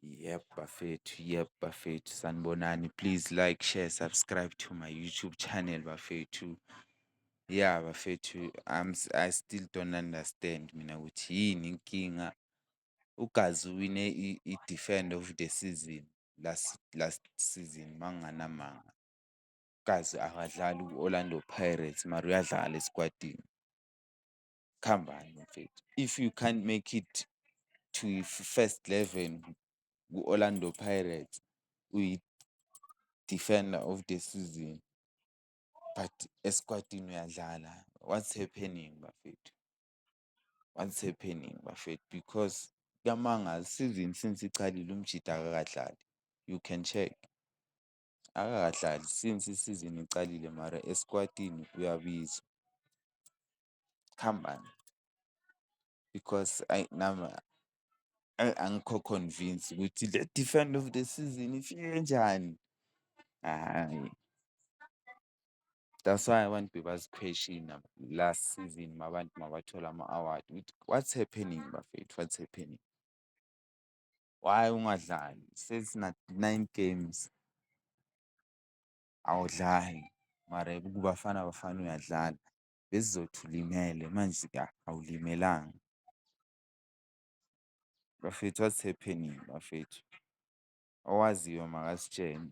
Yep, bafethu. Yep, bafethu. Sanibonani. Please like, share, subscribe to my YouTube channel, bafethu. Yeah, bafethu. I still don't understand mina ukuthi yini inkinga. Ugazi wine i-defend of the season last season manganamanga. Ugazi akadlali ku-Orlando Pirates mara uyadlala esquadini. Khambani mfethu. If you can't make it to first 11 ku-Orlando Pirates, uyi-defender of the season, but esquadini uyadlala. What's happening, bafethu? What's happening, bafethu? Because kuyamanga season since icalile umjida akakadlali. You can check. Akakadlali since isizini icalile mara esquadini uyabizwa. Khambani. Because angikho convinced ukuthi le defend of the season ifike njani. Hayi. That's why abantu bebaziquestiona last season abantu mabathola ama-award ukuthi what's happening bafethu, what's happening? Why ungadlali? Sesina 9 games awudlali mara kuBafana Bafana uyadlala. Besizothi ulimele manje awulimelanga. Bafethu, what's happening bafethu? Owaziyo makasitshene.